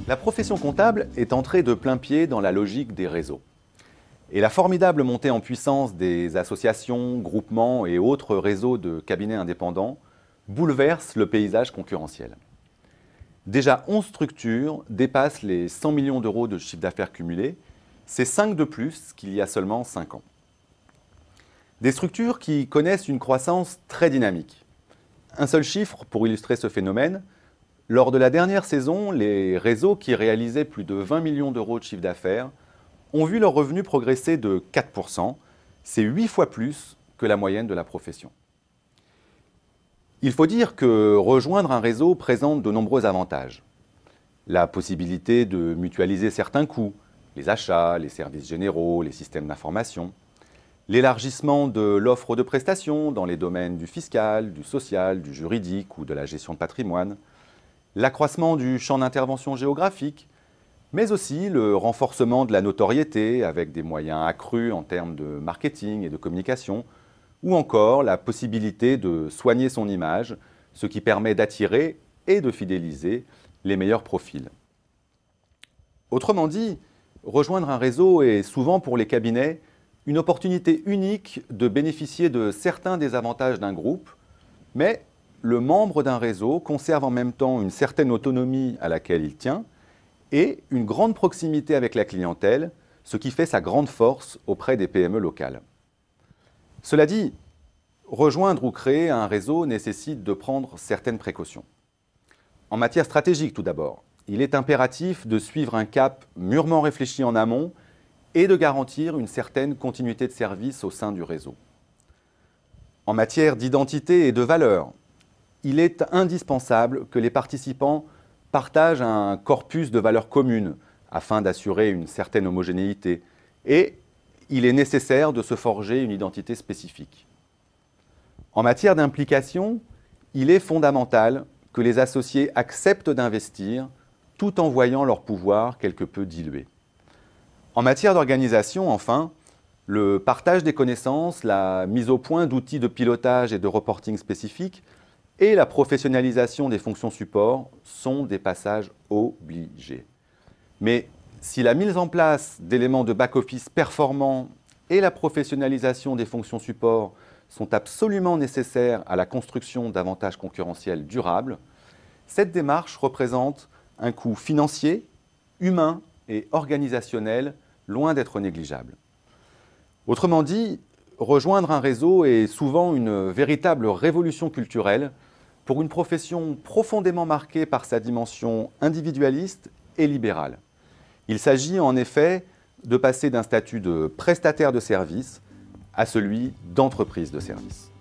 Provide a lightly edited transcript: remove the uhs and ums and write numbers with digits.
La profession comptable est entrée de plein pied dans la logique des réseaux. Et la formidable montée en puissance des associations, groupements et autres réseaux de cabinets indépendants bouleverse le paysage concurrentiel. Déjà 11 structures dépassent les 100 millions d'euros de chiffre d'affaires cumulé, c'est 5 de plus qu'il y a seulement 5 ans. Des structures qui connaissent une croissance très dynamique. Un seul chiffre pour illustrer ce phénomène: lors de la dernière saison, les réseaux qui réalisaient plus de 20 millions d'euros de chiffre d'affaires ont vu leurs revenus progresser de 4%, c'est 8 fois plus que la moyenne de la profession. Il faut dire que rejoindre un réseau présente de nombreux avantages. La possibilité de mutualiser certains coûts, les achats, les services généraux, les systèmes d'information, l'élargissement de l'offre de prestations dans les domaines du fiscal, du social, du juridique ou de la gestion de patrimoine, l'accroissement du champ d'intervention géographique, mais aussi le renforcement de la notoriété avec des moyens accrus en termes de marketing et de communication, ou encore la possibilité de soigner son image, ce qui permet d'attirer et de fidéliser les meilleurs profils. Autrement dit, rejoindre un réseau est souvent pour les cabinets une opportunité unique de bénéficier de certains des avantages d'un groupe, mais le membre d'un réseau conserve en même temps une certaine autonomie à laquelle il tient et une grande proximité avec la clientèle, ce qui fait sa grande force auprès des PME locales. Cela dit, rejoindre ou créer un réseau nécessite de prendre certaines précautions. En matière stratégique tout d'abord, il est impératif de suivre un cap mûrement réfléchi en amont et de garantir une certaine continuité de service au sein du réseau. En matière d'identité et de valeur, il est indispensable que les participants partagent un corpus de valeurs communes afin d'assurer une certaine homogénéité et il est nécessaire de se forger une identité spécifique. En matière d'implication, il est fondamental que les associés acceptent d'investir tout en voyant leur pouvoir quelque peu dilué. En matière d'organisation, enfin, le partage des connaissances, la mise au point d'outils de pilotage et de reporting spécifiques et la professionnalisation des fonctions support sont des passages obligés. Mais si la mise en place d'éléments de back-office performants et la professionnalisation des fonctions support sont absolument nécessaires à la construction d'avantages concurrentiels durables, cette démarche représente un coût financier, humain et organisationnel loin d'être négligeable. Autrement dit, rejoindre un réseau est souvent une véritable révolution culturelle pour une profession profondément marquée par sa dimension individualiste et libérale. Il s'agit en effet de passer d'un statut de prestataire de service à celui d'entreprise de service.